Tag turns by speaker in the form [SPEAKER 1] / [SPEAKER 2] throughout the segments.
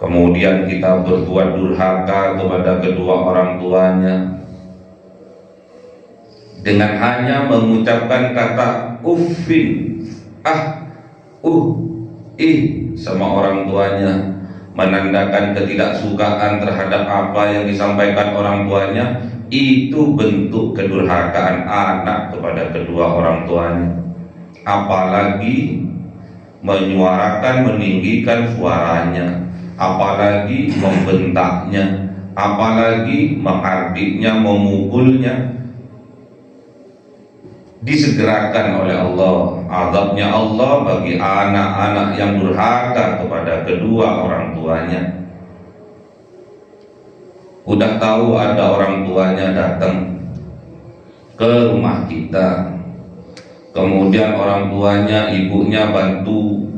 [SPEAKER 1] kemudian kita berbuat durhaka kepada kedua orang tuanya dengan hanya mengucapkan kata uffin, sama orang tuanya, menandakan ketidaksukaan terhadap apa yang disampaikan orang tuanya. Itu bentuk kedurhakaan anak kepada kedua orang tuanya. Apalagi menyuarakan, meninggikan suaranya, apalagi membentaknya, apalagi menghardiknya, memukulnya. Disegerakan oleh Allah azabnya Allah bagi anak-anak yang durhaka kepada kedua orang tuanya. Udah tahu ada orang tuanya datang ke rumah kita, kemudian orang tuanya, ibunya bantu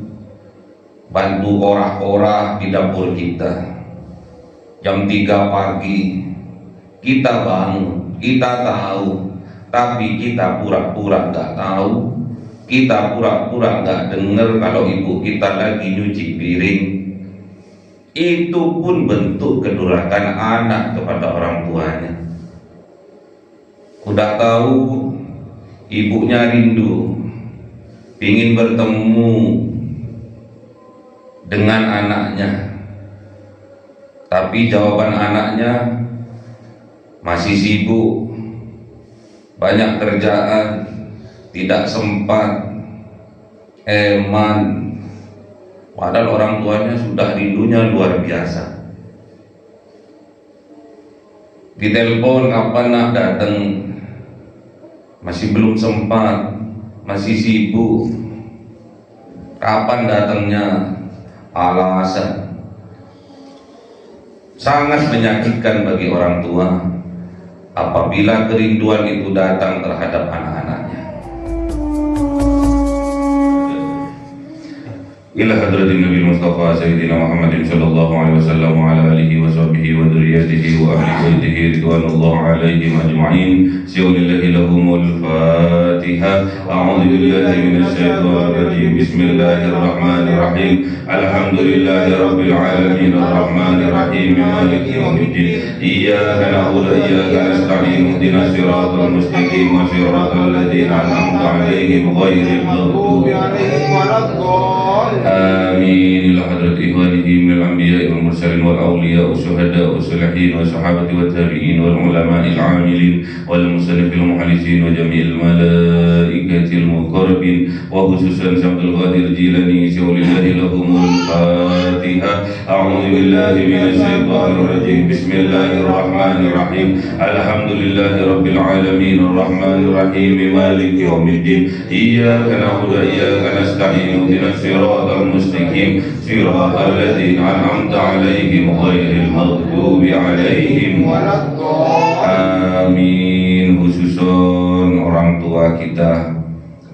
[SPEAKER 1] korah-korah di dapur kita. Jam 3 pagi kita bangun, kita tahu, tapi kita pura-pura nggak tahu, kita pura-pura nggak dengar kalau ibu kita lagi nyuci piring. Itu pun bentuk kedurhakaan anak kepada orang tuanya. Udah tahu ibunya rindu, ingin bertemu dengan anaknya, tapi jawaban anaknya masih sibuk, banyak kerjaan, tidak sempat, eman. Padahal orang tuanya sudah rindunya luar biasa. Ditelepon, kapan nak datang? Masih belum sempat, masih sibuk. Kapan datangnya? Alasan. Sangat menyakitkan bagi orang tua apabila kerinduan itu datang terhadap anak-anaknya. Ila hadratin Nabi Mustafa Sayyidina Muhammadin sallallahu alaihi wasallam wa ala alihi wa sahbihi wa dhurriyyatihi wa ahli baitihi ridwanullah alaihim ajma'in. Siwalillahi lahumul Fatiha. A'udzu billahi minasy syaithanir rajim. Bismillahirrahmanirrahim. Alhamdulillahi rabbil alamin arrahmanir rahim maliki yaumiddin. Iyyaka na'budu wa iyyaka nasta'in. Ihdinas siratal mustaqim siratal ladzina an'amta 'alaihim ghairil maghdubi 'alaihim waladdallin. آمين. إلى حضرة إخوانه من الأنبياء والمرسلين والأولياء والشهداء والصالحين والصحابة والتابعين والعلماء العاملين والمصنف المحدثين وجميع الملائكة المقربين وخصوصا عبد القادر الجيلاني ولله لهم الفاتحة. أعوذ بالله من الشيطان الرجيم. بسم الله الرحمن الرحيم. الحمد لله رب العالمين الرحمن الرحيم مالك يوم الدين. إياك نعبد وإياك نستعين. اهدنا الصراط المستقيم صراط الذين أنعمت عليهم غير المغضوب عليهم ولا الضالين. Amin. Khususon orang tua kita,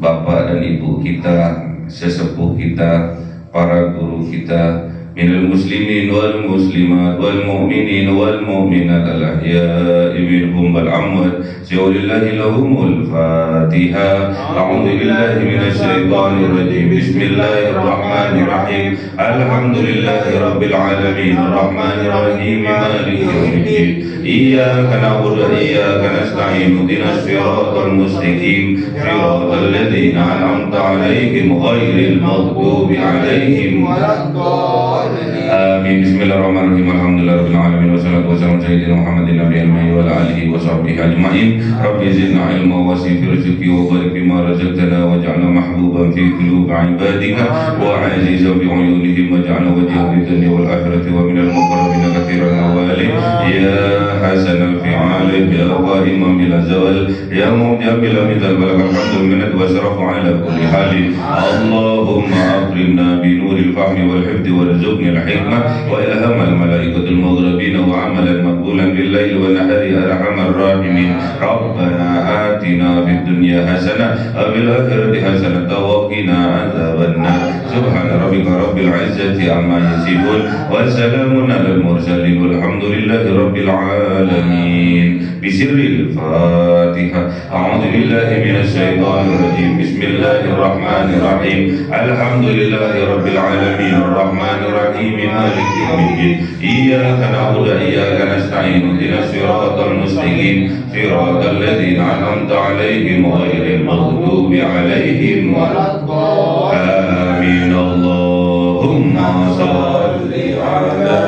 [SPEAKER 1] bapak dan ibu kita, sesepuh kita, para guru kita, minal muslimin wal muslimat wal mu'minin wal mu'minat al ahya'i minhum wal amwat. Siwalillahi lahumul Fatiha. A'udzu billahi minasy syaithanir rajim. Bismillahirrahmanirrahim. Alhamdulillahi rabbil alamin arrahmanir rahim maliki yaumiddin. Iyyaka na'budu wa iyyaka nasta'in. Ihdinas siratal mustaqim siratal ladzina an'amta 'alaihim ghairil maghdubi 'alaihim waladdallin. Amin. Bismillahirrahmanirrahim. Alhamdulillahirabbil alamin wassalatu wassalamu ala sayyidina Muhammadin nabiyil ummi wa ala alihi wa sahbihi ajma'in. Rabbi zidna ilma wa wasi' fi rizqi wa barik bima razaqtana waj'alna mahbuban fi qulubi 'ibadika wa 'azizan bi 'uyunihim waj'alna wajhahu fid dunya wal akhirati wa minal muqarrabin katsiran awali. Ya hasanal fi'al ya qa'iman bil zawal ya mujabbil mithal balagh hamdun minat wa sarafu ala kulli halin. Allahumma akrimna bi nuril fahmi wal hifdi warzuqna al hikmah wa ilhamal malaikatil mughrabin wa amalan maqbulan billah الليل والنهار يا أرحم الراحمين ربنا آتنا في الدنيا حسنة وفي الآخرة حسنة وقنا عذاب النار سبحان ربك رب العزة عما يصفون وسلام على المرسلين والحمد لله رب العالمين بسر الفاتحة أعوذ بالله من الشيطان الرجيم بسم الله الرحمن الرحيم الحمد لله رب العالمين الرحمن الرحيم مالك يوم الدين إياك نعبد وإياك نستعين اهدنا الصراط المستقيم صراط الذين أنعمت عليهم غير المغضوب عليهم ولا الضالين آمين اللهم صل على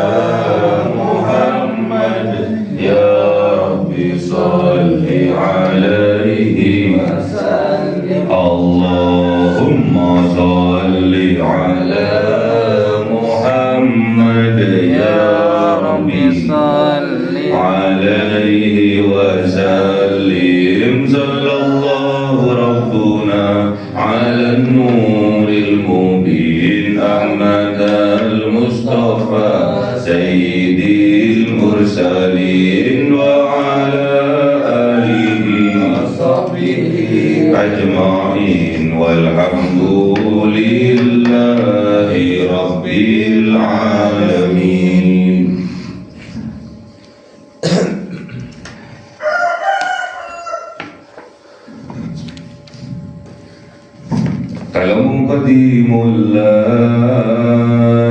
[SPEAKER 1] محمد يا رب صل عليه وسلم اللهم صل على محمد يا رب صل عليه وسلم صلى الله ربنا على النور المبين أحمد المصطفى سيد المرسلين وعلى آله وصحبه أجمعين والحمد لله رب العالمين. Kalamu qadimul la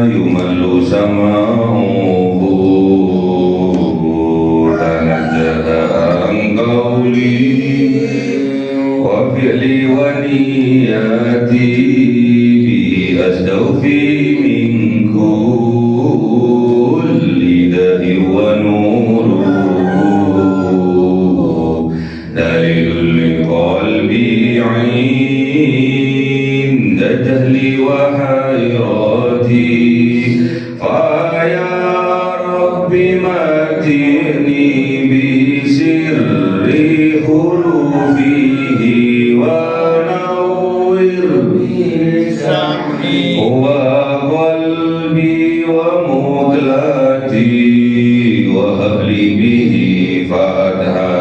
[SPEAKER 1] yumallu sama'uhu tanajjaha an qawli wa fi'li wa niyati bi asdawfi min kulli da'i wa nuruhu dalilul liqalbi 'ain جهلي وحيرتي فيا رب متعني بسر حروفه ونور بسمعي وقلبي ومقلتي وهب لي به فتحا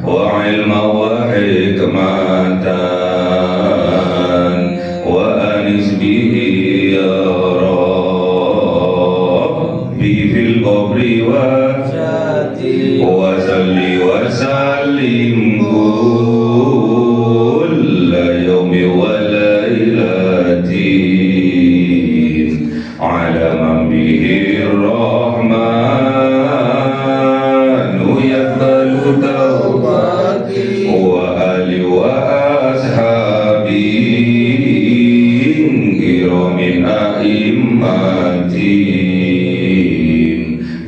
[SPEAKER 1] وعلما وحكمة وصلي وسلم كل يوم وليلة على من به الرحمن يقبل توبتي وآل وأصحابي كرام أئمتي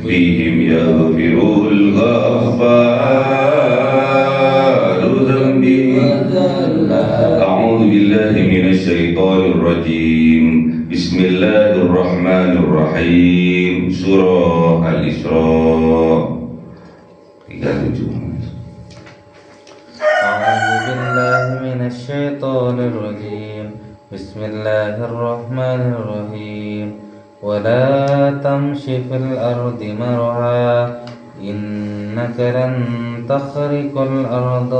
[SPEAKER 1] بهم يغفر الغفار ذنبي أعوذ بالله من الشيطان الرجيم بسم الله الرحمن الرحيم سورة الإسراء.
[SPEAKER 2] أعوذ بالله من الشيطان الرجيم بسم الله الرحمن الرحيم ولا تمش في الأرض مرحا إنك لن تخرق الأرض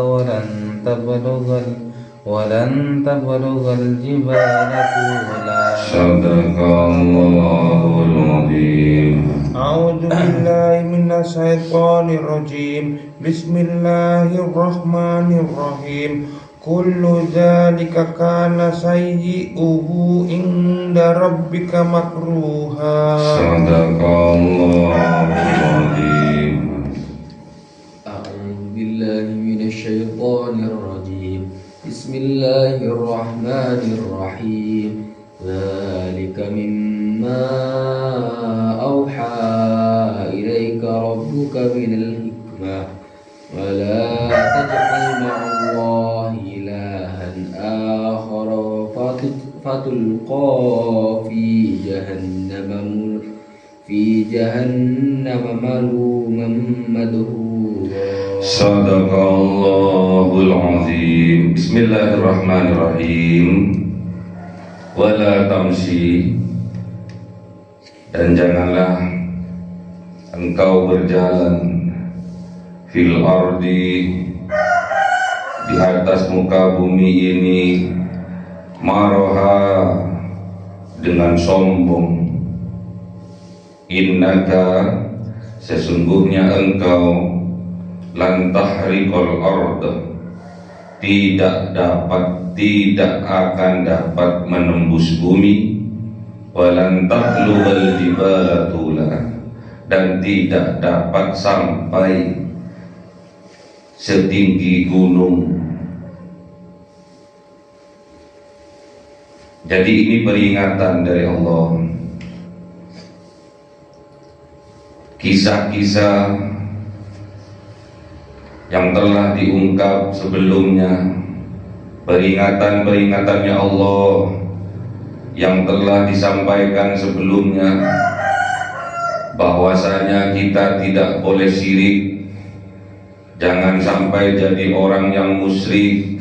[SPEAKER 2] ولن تبلغ الجبال طولا.
[SPEAKER 1] صدق الله العظيم.
[SPEAKER 3] أعوذ بالله من الشيطان الرجيم بسم الله الرحمن الرحيم كل ذلك كان سيئه عند ربك مكروها.
[SPEAKER 1] صدق الله العظيم.
[SPEAKER 4] أعوذ بالله من الشيطان الرجيم بسم الله الرحمن الرحيم ذلك مما أوحى إليك ربك من الحكمة ولا تجعل مع الله إلها آخر فتلقى في جهنم ملوما مدحورا.
[SPEAKER 1] صدق الله العظيم. بسم الله الرحمن الرحيم. Wala tamsi, dan janganlah engkau berjalan fil ardi, di atas muka bumi ini, maroha, dengan sombong. Innaka, sesungguhnya engkau, lan tahriqal ard, tidak akan dapat menembus bumi, walan tablughal jibala tula, dan tidak dapat sampai setinggi gunung. Jadi ini peringatan dari Allah. Kisah-kisah yang telah diungkap sebelumnya, peringatan-peringatannya Allah yang telah disampaikan sebelumnya, bahwasanya kita tidak boleh syirik. Jangan sampai jadi orang yang musyrik.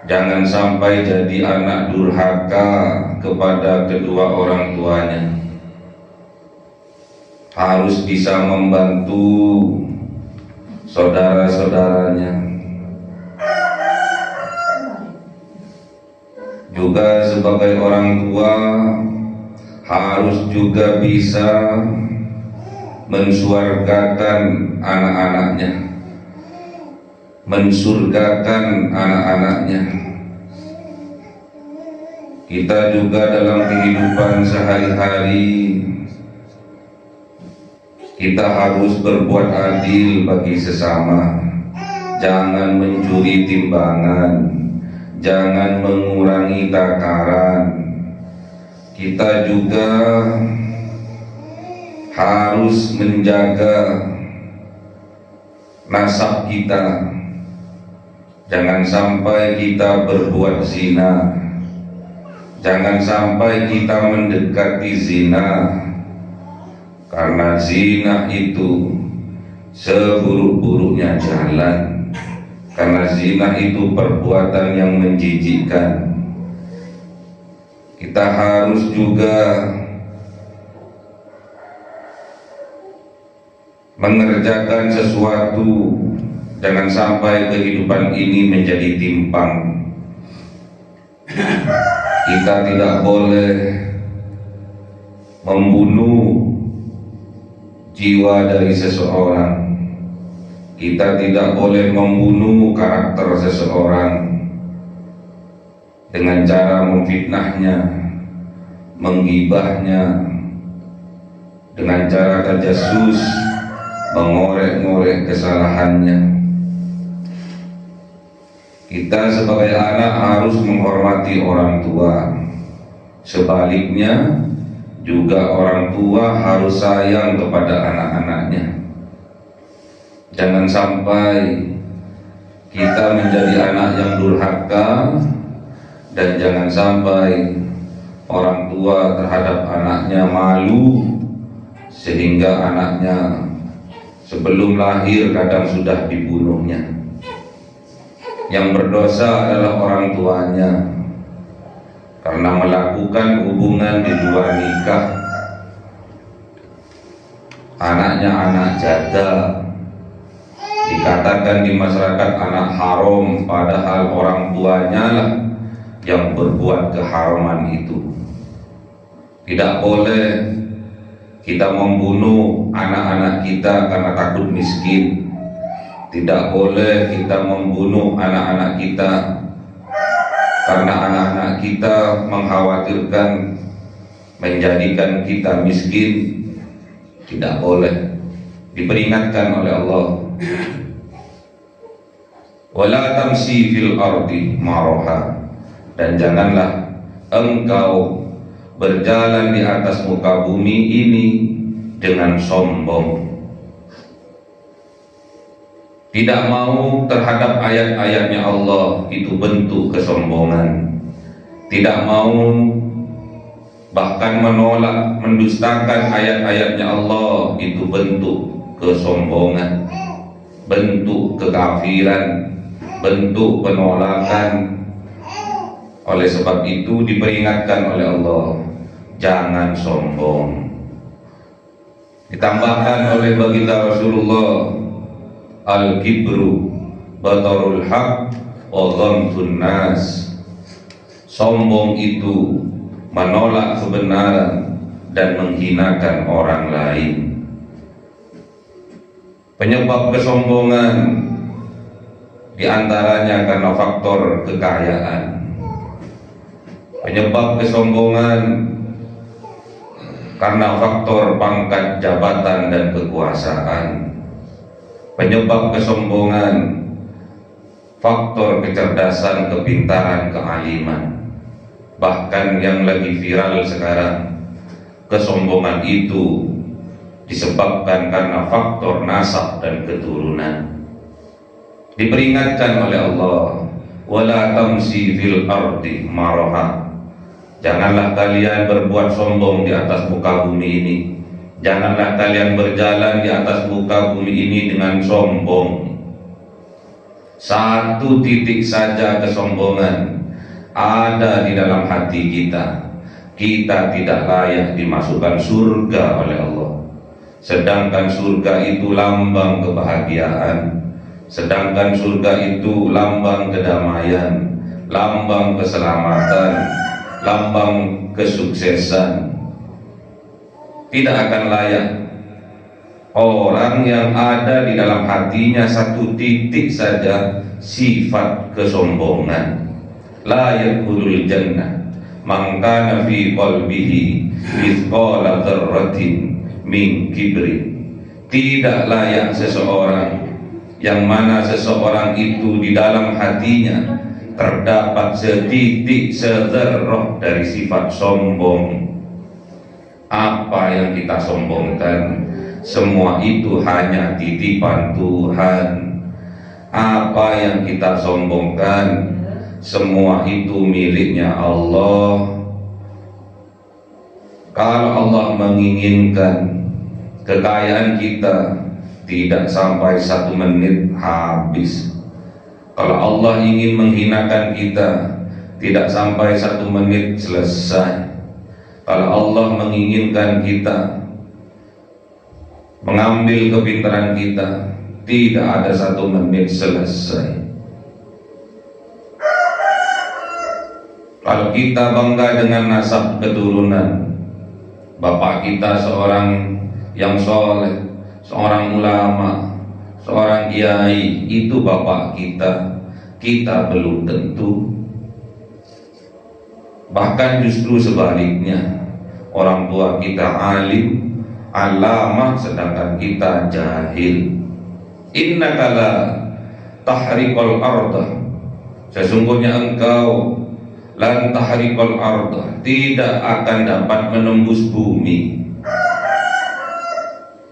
[SPEAKER 1] Jangan sampai jadi anak durhaka kepada kedua orang tuanya. Harus bisa membantu saudara-saudaranya. Juga sebagai orang tua harus juga bisa mensuargakan anak-anaknya, mensurgakan anak-anaknya. Kita juga dalam kehidupan sehari-hari, kita harus berbuat adil bagi sesama. Jangan mencuri timbangan, jangan mengurangi takaran. Kita juga harus menjaga nasab kita. Jangan sampai kita berbuat zina, jangan sampai kita mendekati zina, karena zina itu seburuk-buruknya jalan. Karena zina itu perbuatan yang menjijikkan. Kita harus juga mengerjakan sesuatu. Jangan sampai kehidupan ini menjadi timpang. Kita tidak boleh membunuh jiwa dari seseorang. Kita tidak boleh membunuh karakter seseorang dengan cara memfitnahnya, menggibahnya, dengan cara tajasus, mengorek-ngorek kesalahannya. Kita sebagai anak harus menghormati orang tua. Sebaliknya juga orang tua harus sayang kepada anak-anaknya. Jangan sampai kita menjadi anak yang durhaka, dan jangan sampai orang tua terhadap anaknya malu sehingga anaknya sebelum lahir kadang sudah dibunuhnya. Yang berdosa adalah orang tuanya karena melakukan hubungan di luar nikah. Anaknya anak janda, dikatakan di masyarakat anak haram, padahal orang tuanya lah yang berbuat keharaman itu. Tidak boleh kita membunuh anak-anak kita karena takut miskin. Tidak boleh kita membunuh anak-anak kita karena anak-anak kita mengkhawatirkan menjadikan kita miskin. Tidak boleh. Diperingatkan oleh Allah, wala tamsi fil ardi maroha, dan janganlah engkau berjalan di atas muka bumi ini dengan sombong. Tidak mau terhadap ayat-ayatnya Allah, itu bentuk kesombongan. Tidak mau, bahkan menolak, mendustakan ayat-ayatnya Allah, itu bentuk kesombongan, bentuk kekafiran, bentuk penolakan. Oleh sebab itu diperingatkan oleh Allah, jangan sombong. Ditambahkan oleh baginda Rasulullah, al-kibru batarul haq wa ghamtun nas. Sombong itu menolak kebenaran dan menghinakan orang lain. Penyebab kesombongan diantaranya karena faktor kekayaan. Penyebab kesombongan karena faktor pangkat jabatan dan kekuasaan. Penyebab kesombongan faktor kecerdasan, kepintaran, kealiman. Bahkan yang lagi viral sekarang, kesombongan itu disebabkan karena faktor nasab dan keturunan. Diperingatkan oleh Allah, wala tamsi fil ardi maraha. Janganlah kalian berbuat sombong di atas muka bumi ini. Janganlah kalian berjalan di atas muka bumi ini dengan sombong. Satu titik saja kesombongan ada di dalam hati kita, kita tidak layak dimasukkan surga oleh Allah. Sedangkan surga itu lambang kebahagiaan, sedangkan surga itu lambang kedamaian, lambang keselamatan, lambang kesuksesan. Tidak akan layak orang yang ada di dalam hatinya satu titik saja sifat kesombongan. La yadkhulul jannah man kana fi qalbihi mithqala dzarratin min kibri. Tidak layak seseorang yang mana seseorang itu di dalam hatinya terdapat setitik sedzarrah dari sifat sombong. Apa yang kita sombongkan, semua itu hanya titipan Tuhan. Apa yang kita sombongkan, semua itu miliknya Allah. Kalau Allah menginginkan kekayaan kita tidak sampai 1 menit habis. Kalau Allah ingin menghinakan kita, tidak sampai 1 menit selesai. Kalau Allah menginginkan kita mengambil kepintaran kita, tidak ada 1 menit selesai. Kalau kita bangga dengan nasab keturunan, bapak kita seorang yang soleh, seorang ulama, seorang kiai, itu bapak kita, kita belum tentu. Bahkan justru sebaliknya, orang tua kita alim, alamah, sedangkan kita jahil. Innaka la tahriqal arda, sesungguhnya engkau lan tahriqal arda, tidak akan dapat menembus bumi.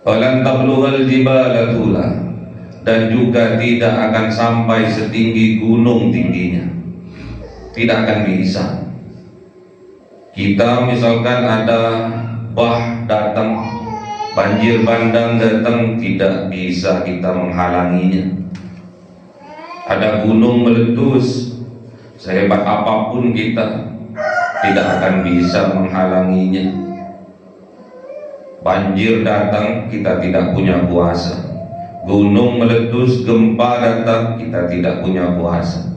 [SPEAKER 1] Walan tablughal jibala tula, dan juga tidak akan sampai setinggi gunung tingginya. Tidak akan bisa. Kita misalkan ada bah datang, banjir bandang datang, tidak bisa kita menghalanginya. Ada gunung meletus, sehebat apapun kita tidak akan bisa menghalanginya. Banjir datang, kita tidak punya kuasa. Gunung meletus, gempa datang, kita tidak punya kuasa.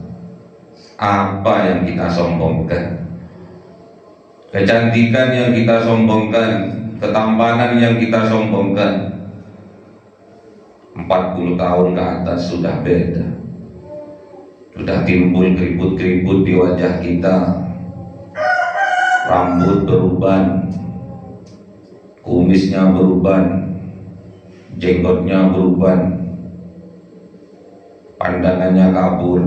[SPEAKER 1] Apa yang kita sombongkan? Kecantikan yang kita sombongkan, ketampanan yang kita sombongkan. 40 tahun ke atas sudah beda. Sudah timbul keriput-keriput di wajah kita, rambut beruban, kumisnya beruban, jenggotnya beruban, pandangannya kabur,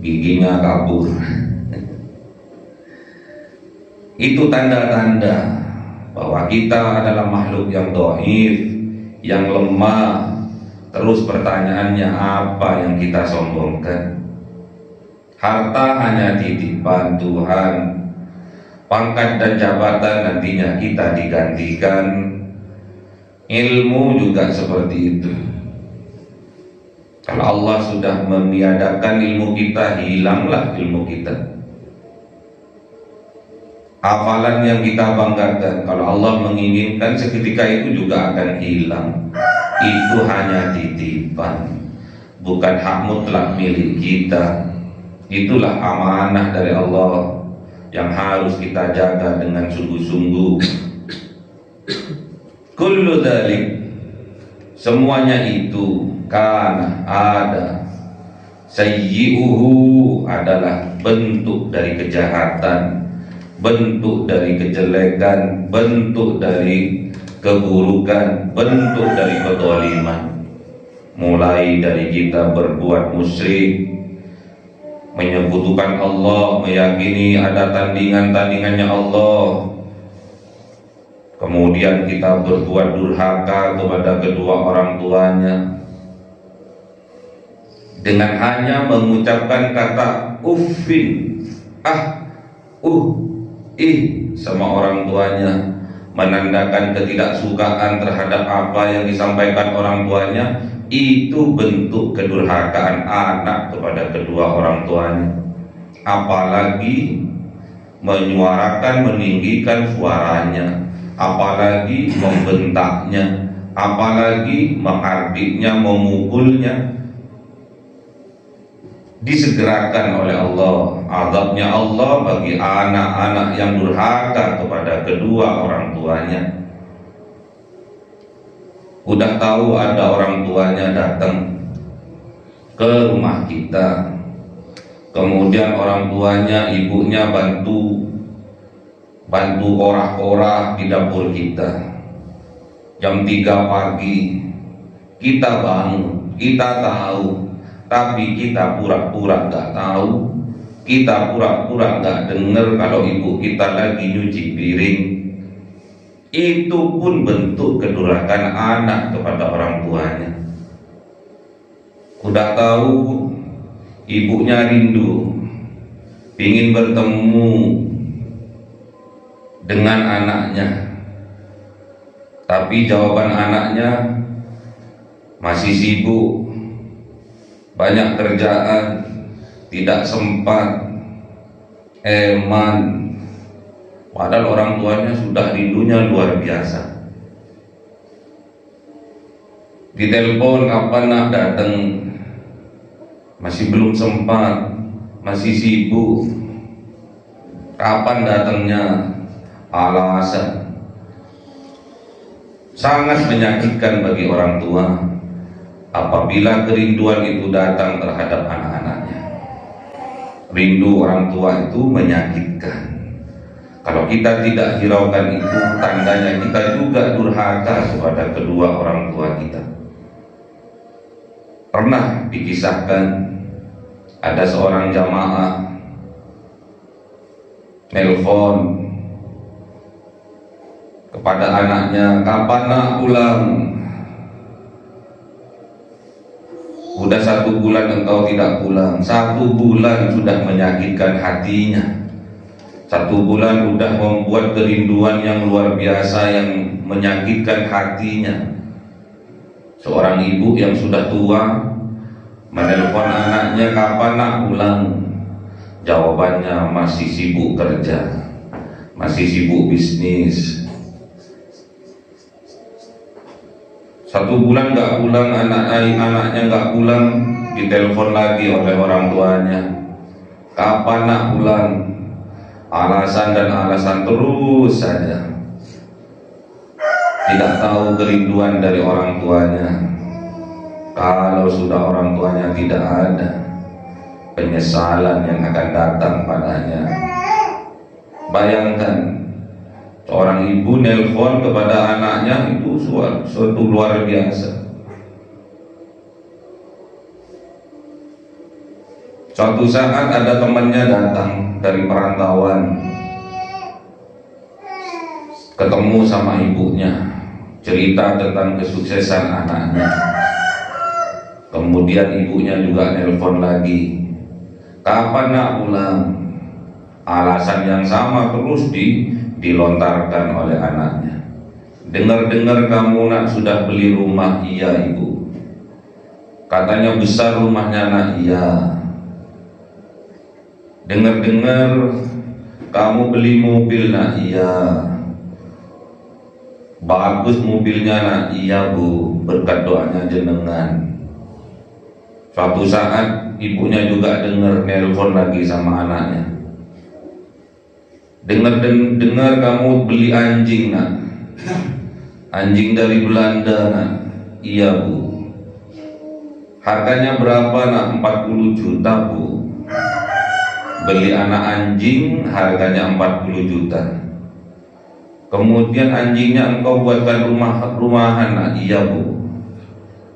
[SPEAKER 1] giginya kabur. Itu tanda-tanda bahwa kita adalah makhluk yang dhaif, yang lemah. Terus pertanyaannya, apa yang kita sombongkan? Harta hanya titipan Tuhan, pangkat dan jabatan nantinya kita digantikan, ilmu juga seperti itu. Kalau Allah sudah meniadakan ilmu kita, hilanglah ilmu kita. hafalan yang kita banggakan. Kalau Allah menginginkan seketika itu juga akan hilang. Itu hanya titipan, bukan hak mutlak milik kita. Itulah amanah dari Allah yang harus kita jaga dengan sungguh-sungguh. Kullu dzalik, semuanya itu kana ada, sayyi'uhu adalah bentuk dari kejahatan, bentuk dari kejelekan, bentuk dari keburukan, bentuk dari kezaliman. Mulai dari kita berbuat musyrik, menyekutukan Allah, meyakini ada tandingan-tandingannya Allah, kemudian kita berbuat durhaka kepada kedua orang tuanya dengan hanya mengucapkan kata uffin, sama orang tuanya, menandakan ketidaksukaan terhadap apa yang disampaikan orang tuanya. Itu bentuk kedurhakaan anak kepada kedua orang tuanya. Apalagi menyuarakan, meninggikan suaranya, apalagi membentaknya, apalagi menghardiknya, memukulnya. Disegerakan oleh Allah azabnya Allah bagi anak-anak yang durhaka kepada kedua orang tuanya. Udah tahu ada orang tuanya datang ke rumah kita, kemudian orang tuanya, ibunya bantu orah-orah di dapur kita. Jam 3 pagi kita bangun, kita tahu, tapi kita pura-pura gak tahu, kita pura-pura gak dengar kalau ibu kita lagi nyuci piring. Itu pun bentuk kedurhakaan anak kepada orang tuanya. Udah tahu ibunya rindu, ingin bertemu dengan anaknya, tapi jawaban anaknya masih sibuk, banyak kerjaan, tidak sempat, eman. Padahal orang tuanya sudah rindunya luar biasa. Ditelepon kapan nak datang, masih belum sempat, masih sibuk. Kapan datangnya? Alasan. Sangat menyakitkan bagi orang tua apabila kerinduan itu datang terhadap anak-anaknya. Rindu orang tua itu menyakitkan. Kalau kita tidak hiraukan itu, tandanya kita juga durhaka kepada kedua orang tua kita. Pernah dikisahkan ada seorang jamaah nelpon kepada anaknya, kapan nak pulang? Udah 1 bulan engkau tidak pulang. 1 bulan sudah menyakitkan hatinya. 1 bulan sudah membuat kerinduan yang luar biasa yang menyakitkan hatinya. Seorang ibu yang sudah tua menelpon anaknya, kapan nak pulang? Jawabannya, masih sibuk kerja, masih sibuk bisnis. 1 bulan gak pulang, anaknya gak pulang. Ditelepon lagi oleh orang tuanya, kapan nak pulang? Alasan dan alasan terus saja. Tidak tahu kerinduan dari orang tuanya. Kalau sudah orang tuanya tidak ada, penyesalan yang akan datang padanya. Bayangkan, seorang ibu nelpon kepada anaknya, itu suatu luar biasa. Suatu saat ada temannya datang dari perantauan, ketemu sama ibunya, cerita tentang kesuksesan anaknya. Kemudian ibunya juga nelpon lagi, kapan nak pulang? Alasan yang sama terus dilontarkan oleh anaknya. Dengar-dengar kamu nak sudah beli rumah. Iya ibu. Katanya besar rumahnya nak. Iya. Dengar-dengar kamu beli mobil nak? Iya. Bagus mobilnya nak? Iya bu, berkat doanya jenengan. Suatu saat ibunya juga dengar nelpon lagi sama anaknya. Dengar kamu beli anjing nak? Anjing dari Belanda nak? Iya bu. Harganya berapa nak? 40 juta bu. Beli anak anjing harganya 40 juta. Kemudian anjingnya engkau buatkan rumahan nak? Iya bu.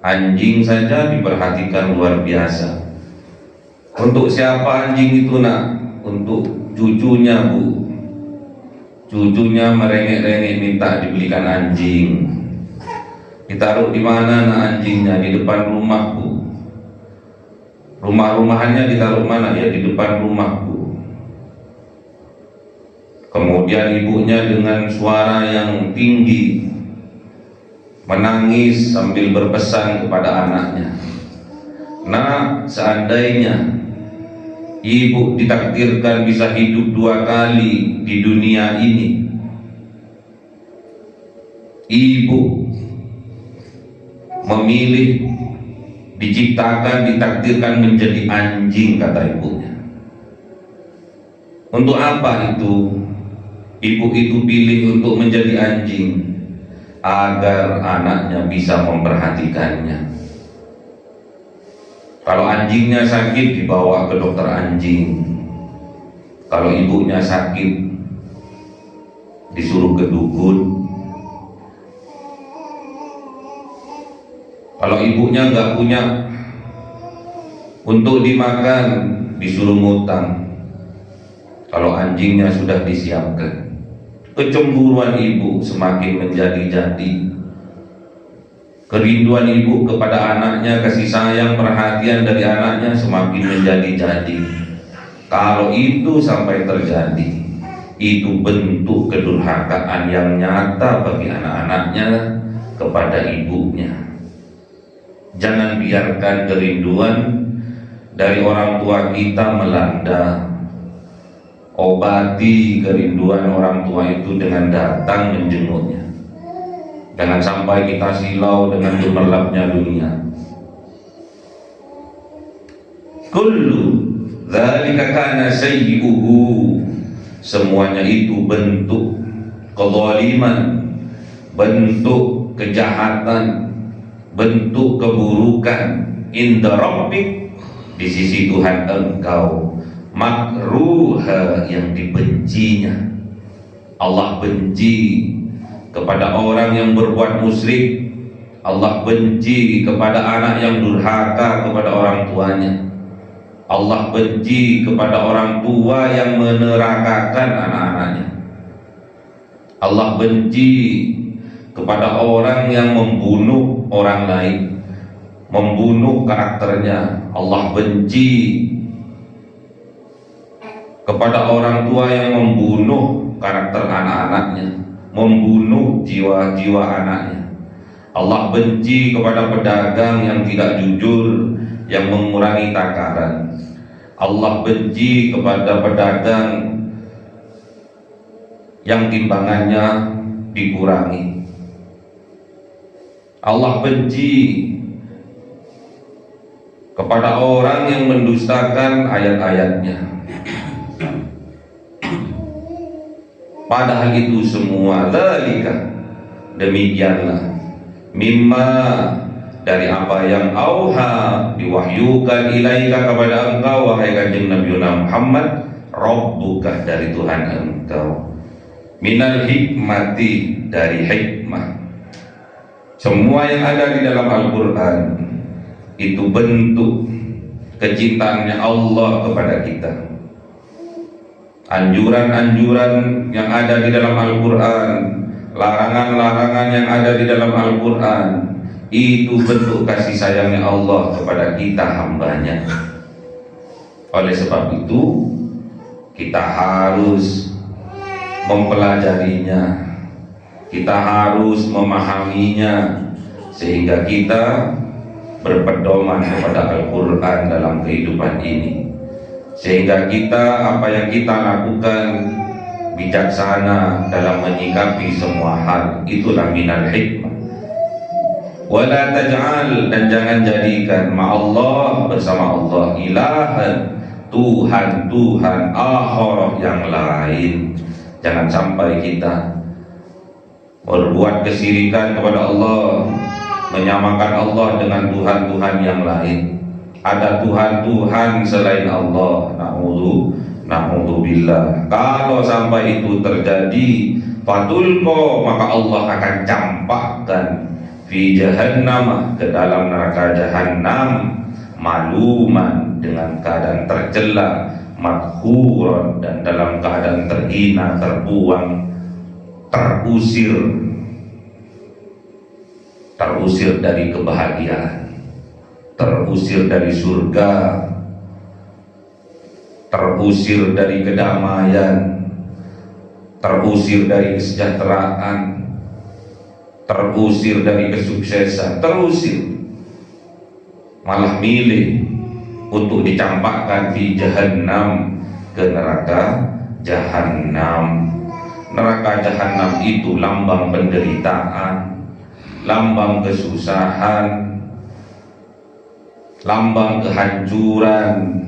[SPEAKER 1] Anjing saja diperhatikan luar biasa. Untuk siapa anjing itu nak? Untuk cucunya bu. Cucunya merengek-rengek minta dibelikan anjing. Ditaruh di mana nak anjingnya? Di depan rumah bu. Rumah-rumahannya ditaruh mana? Ya di depan rumah bu. Kemudian ibunya dengan suara yang tinggi menangis sambil berpesan kepada anaknya, nak, seandainya ibu ditakdirkan bisa hidup 2 kali di dunia ini, ibu memilih ditakdirkan menjadi anjing, kata ibunya. Untuk apa itu? Ibu itu pilih untuk menjadi anjing agar anaknya bisa memperhatikannya. Kalau anjingnya sakit dibawa ke dokter anjing. Kalau ibunya sakit disuruh ke dukun. Kalau ibunya nggak punya untuk dimakan disuruh ngutang. Kalau anjingnya sudah disiapkan. Kecemburuan ibu semakin menjadi-jadi. Kerinduan ibu kepada anaknya, kasih sayang, perhatian dari anaknya semakin menjadi-jadi. Kalau itu sampai terjadi, itu bentuk kedurhakaan yang nyata bagi anak-anaknya kepada ibunya. Jangan biarkan kerinduan dari orang tua kita melanda. Obati kerinduan orang tua itu dengan datang menjenguknya. Jangan sampai kita silau dengan gemerlapnya dunia. Kullu dzalika kana sayyi'uhu. Semuanya itu bentuk kezaliman, bentuk kejahatan, bentuk keburukan inda rabbik, di sisi Tuhan engkau, makruha, yang dibencinya. Allah benci kepada orang yang berbuat musyrik. Allah benci kepada anak yang durhaka kepada orang tuanya. Allah benci kepada orang tua yang menerakakan anak-anaknya. Allah benci kepada orang yang membunuh orang lain, membunuh karakternya. Allah benci kepada orang tua yang membunuh karakter anak-anaknya, membunuh jiwa-jiwa anaknya. Allah benci kepada pedagang yang tidak jujur, yang mengurangi takaran. Allah benci kepada pedagang yang timbangannya dikurangi. Allah benci kepada orang yang mendustakan ayat-ayatnya. Padahal itu semua dzalika, demikianlah, mimma, dari apa yang auha, diwahyukan ilaika, kepada engkau wahai kanjeng Nabi Muhammad, rabbuka, dari Tuhan engkau, minal hikmati, dari hikmah. Semua yang ada di dalam Al-Quran itu bentuk kecintaannya Allah kepada kita. Anjuran-anjuran yang ada di dalam Al-Quran, larangan-larangan yang ada di dalam Al-Quran, itu bentuk kasih sayangnya Allah kepada kita, hambanya. Oleh sebab itu kita harus mempelajarinya, kita harus memahaminya, sehingga kita berpedoman kepada Al-Quran dalam kehidupan ini, sehingga kita, apa yang kita lakukan bijaksana dalam menyikapi semua hal. Itulah minal hikmah. Wala taj'al, dan jangan jadikan ma'allah, bersama Allah, ilahan, Tuhan akhar, yang lain. Jangan sampai kita berbuat kesyirikan kepada Allah, menyamakan Allah dengan Tuhan-Tuhan yang lain. Ada Tuhan-Tuhan selain Allah. Na'udzubillah. Kalau sampai itu terjadi, fatulqa, maka Allah akan campakkan fi jahannam, ke dalam neraka jahanam, maluman, dengan keadaan tercela, madhuran, dan dalam keadaan terhina, terbuang, terusir dari kebahagiaan, terusir dari surga, terusir dari kedamaian, terusir dari kesejahteraan, terusir dari kesuksesan, terusir, malah milih untuk dicampakkan di jahannam, ke neraka jahanam. Neraka jahanam itu lambang penderitaan, lambang kesusahan, lambang kehancuran.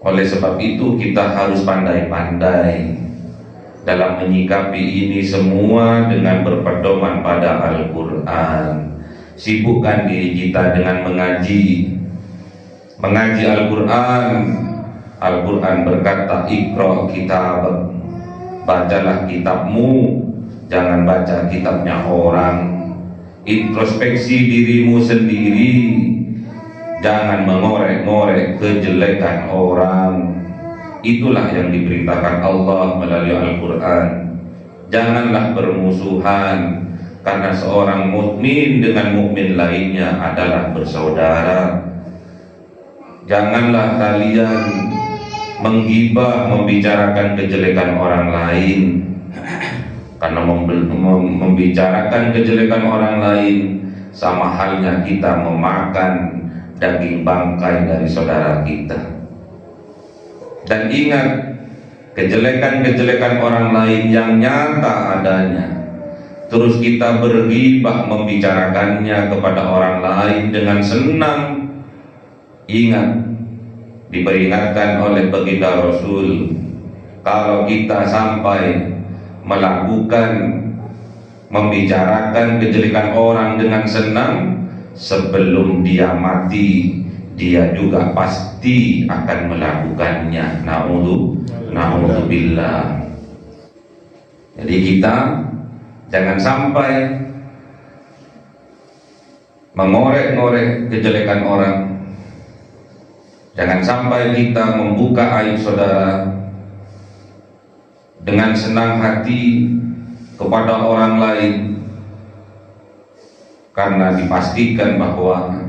[SPEAKER 1] Oleh sebab itu kita harus pandai-pandai dalam menyikapi ini semua dengan berpedoman pada Al-Quran. Sibukkan diri kita dengan mengaji Al-Quran. Al-Quran berkata, Iqra kitab, bacalah kitabmu, jangan baca kitabnya orang. Introspeksi dirimu sendiri, jangan mengorek-ngorek kejelekan orang. Itulah yang diperintahkan Allah melalui Al-Quran. Janganlah bermusuhan, karena seorang mukmin dengan mukmin lainnya adalah bersaudara. Janganlah kalian menggibah, membicarakan kejelekan orang lain, karena membicarakan kejelekan orang lain sama halnya kita memakan daging bangkai dari saudara kita. Dan ingat, kejelekan-kejelekan orang lain yang nyata adanya, terus kita berghibah membicarakannya kepada orang lain dengan senang. Ingat, diperingatkan oleh baginda Rasul, kalau kita sampai melakukan, membicarakan kejelekan orang dengan senang, sebelum dia mati, dia juga pasti akan melakukannya. Na'udzubillah. Jadi kita jangan sampai mengorek-ngorek kejelekan orang. Jangan sampai kita membuka aib saudara dengan senang hati kepada orang lain, karena dipastikan bahwa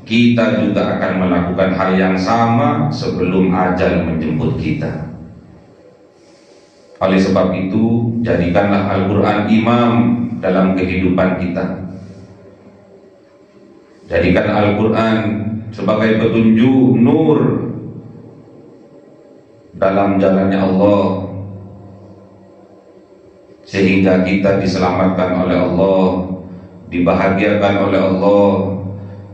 [SPEAKER 1] kita juga akan melakukan hal yang sama sebelum ajal menjemput kita. Oleh sebab itu, jadikanlah Al-Quran imam dalam kehidupan kita. Jadikan Al-Quran sebagai petunjuk, nur dalam jalannya Allah, sehingga kita diselamatkan oleh Allah, dibahagiakan oleh Allah,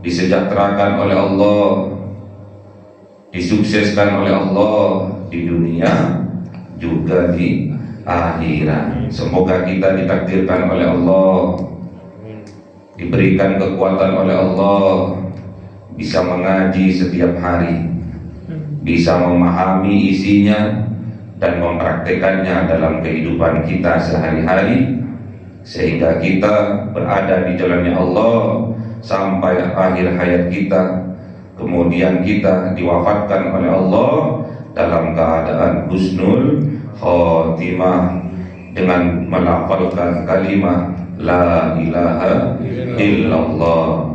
[SPEAKER 1] disejahterakan oleh Allah, disukseskan oleh Allah di dunia juga di akhirat. Semoga kita ditakdirkan oleh Allah, diberikan kekuatan oleh Allah, bisa mengaji setiap hari, bisa memahami isinya dan mempraktekannya dalam kehidupan kita sehari-hari, sehingga kita berada di jalannya Allah sampai akhir hayat kita. Kemudian kita diwafatkan oleh Allah dalam keadaan husnul khotimah, dengan melafalkan kalimat la ilaha illallah.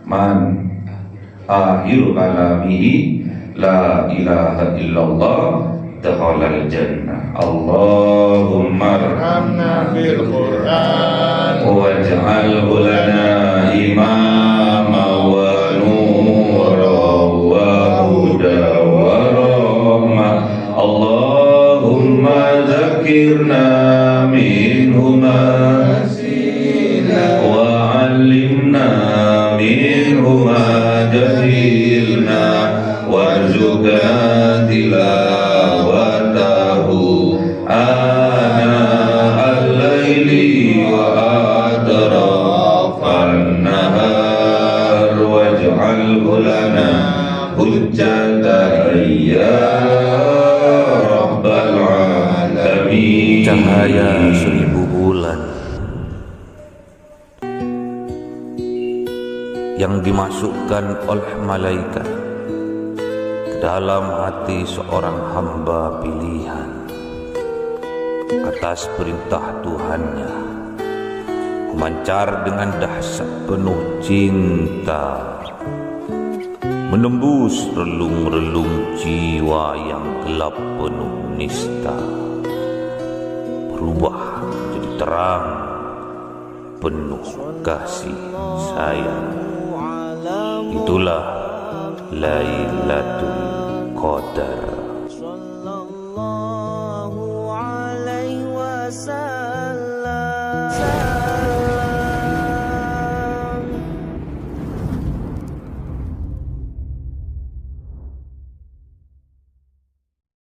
[SPEAKER 1] Man akhiru kalamihi la ilaha illallah dakhalal jannah. Allahumma arhamna bil Qur'an waj'alhu lana imama wa nura wa huda wa rahmah ما ذكرنا منه ما وعلمنا منه ما جهلنا وارزقنا تلاوته آناء الليل وأطراف النهار واجعله لنا حجة يا رب العالمين.
[SPEAKER 5] Cahaya 1000 bulan yang dimasukkan oleh malaikat ke dalam hati seorang hamba pilihan atas perintah Tuhannya, memancar dengan dahsyat penuh cinta, menembus relung-relung jiwa yang gelap penuh nista, berubah menjadi terang penuh kasih sayang. Itulah Lailatul Qadar.